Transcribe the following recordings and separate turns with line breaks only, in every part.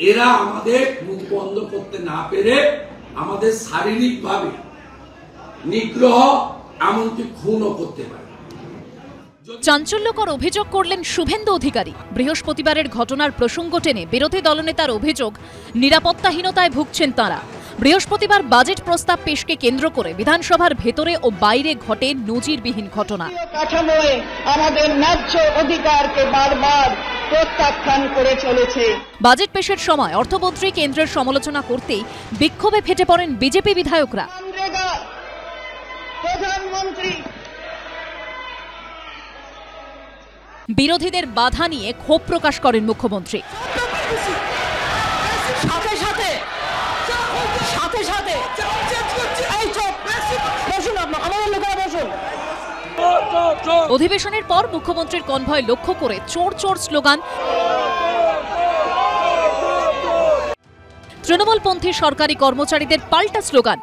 এরা আমাদের মুখ বন্ধ করতে না পেরে আমাদের শারীরিকভাবে নিগ্রহ এমনকি খুনও করতে পারে।
চাঞ্চল্যকর অভিযোগ করলেন শুভেন্দু অধিকারী। বৃহস্পতিবারের ঘটনার প্রসঙ্গ টেনে বিরোধী দলনেতার অভিযোগ, নিরাপত্তাহীনতায় ভুগছেন তাঁরা। বৃহস্পতিবার বাজেট প্রস্তাব পেশকে কেন্দ্র করে বিধানসভার ভেতরে ও বাইরে ঘটে নজিরবিহীন ঘটনা।
কাঠামোয় আমাদের ন্যায্য অধিকারকে বারবার প্রত্যাখ্যান করে চলেছে।
বাজেট পেশের সময় অর্থমন্ত্রী কেন্দ্রের সমালোচনা করতেই বিক্ষোভে ফেটে পড়েন বিজেপি বিধায়করা।
প্রধানমন্ত্রী
বিরোধীদের বাধা নিয়ে ক্ষোভ প্রকাশ করেন মুখ্যমন্ত্রী। অধিবেশনের পর মুখ্যমন্ত্রীর কনভয় লক্ষ্য করে চোর চোর স্লোগান, তৃণমূলপন্থী সরকারি কর্মচারীদের পাল্টা স্লোগান,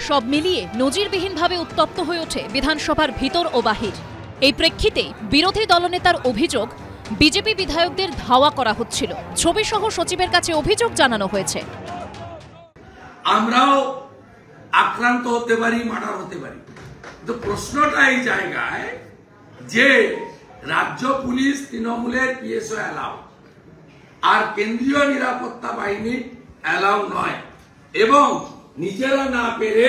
সব মিলিয়ে নজিরবিহীনভাবে উত্তপ্ত হয়ে ওঠে বিধানসভার ভিতর ও বাহির। এই প্রেক্ষিতে বিরোধী দলনেতার অভিযোগ, বিজেপি বিধায়কদের ধাওয়া করা হচ্ছিল। ছবিসহ সচিবের কাছে অভিযোগ জানানো হয়েছে।
আমরাও আক্রান্ত হতে পারি, মার্ডার হতে পারি। তো প্রশ্নটা এই জায়গায় যে রাজ্য পুলিশ তৃণমূলের পিএসও অ্যালাউ, আর কেন্দ্রীয় নিরাপত্তা বাহিনী অ্যালাউ নয়, এবং নিজেরা না পেরে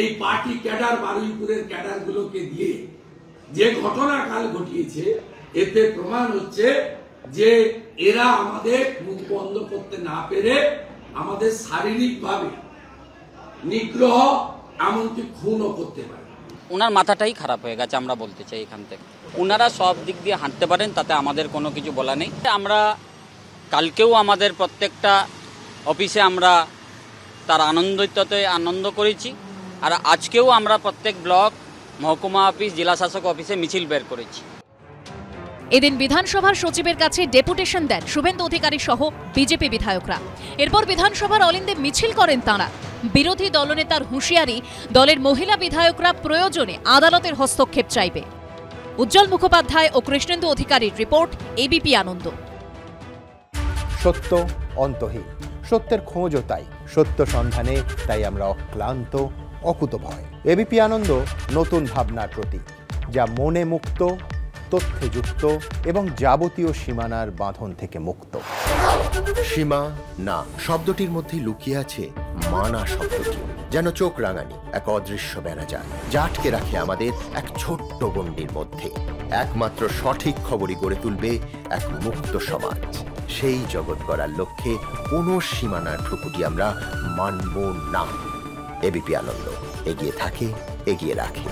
এই পার্টি ক্যাডার, বারুইপুরের ক্যাডারগুলোকে দিয়ে যে ঘটনা কাল ঘটিয়েছে, এতে প্রমাণ হচ্ছে যে এরা আমাদের মুখ বন্ধ করতে না পেরে আমাদের শারীরিকভাবে নিগ্রহ এমনকি খুনও করতে পারে।
ওনার মাথাটাই খারাপ হয়ে গেছে, আমরা বলতে চাই এখান থেকে। ওনারা সব দিক দিয়ে হাঁটতে পারেন, তাতে আমাদের কোনো কিছু বলা নেই। আমরা কালকেও আমাদের প্রত্যেকটা অফিসে আমরা তার আনন্দ করেছি, আর আজকেও আমরা প্রত্যেক ব্লক, মহকুমা অফিস, জেলা শাসক অফিসে মিছিল বের করেছি।
এদিন বিধানসভার সচিবের কাছে ডেপুটেশন দেন শুভেন্দু অধিকারী সহ বিজেপি বিধায়করা। এরপর বিধানসভার অলিন্দে মিছিল করেন তাঁরা। বিরোধী দলনেতার হুঁশিয়ারি, দলের মহিলা বিধায়করা প্রয়োজনে আদালতের হস্তক্ষেপ চাইবে। উজ্জ্বল মুখোপাধ্যায় ও কৃষ্ণেন্দু অধিকারীর রিপোর্ট, এবিপি আনন্দ।
সত্য অন্তহীন, সত্যের খোঁজও তাই, সত্য সন্ধানে তাই আমরা অক্লান্ত, অকুতভয়। এবিপি আনন্দ নতুন ভাবনার প্রতীক, যা মনে মুক্ত, তথ্যে যুক্ত এবং যাবতীয় সীমানার বাঁধন থেকে মুক্ত।
সীমা না শব্দটির মধ্যেই লুকিয়ে আছে মানা শব্দটি, যেন চোখ রাঙানি এক অদৃশ্য বেড়াজাল, যা আটকে রাখে আমাদের এক ছোট্ট গণ্ডির মধ্যে। একমাত্র সঠিক খবরই গড়ে তুলবে এক মুক্ত সমাজ। সেই জগৎ গড়ার লক্ষ্যে কোনো সীমানার ঠুকুটি আমরা মানব না। এবিপি আনন্দ এগিয়ে থাকে, এগিয়ে রাখে।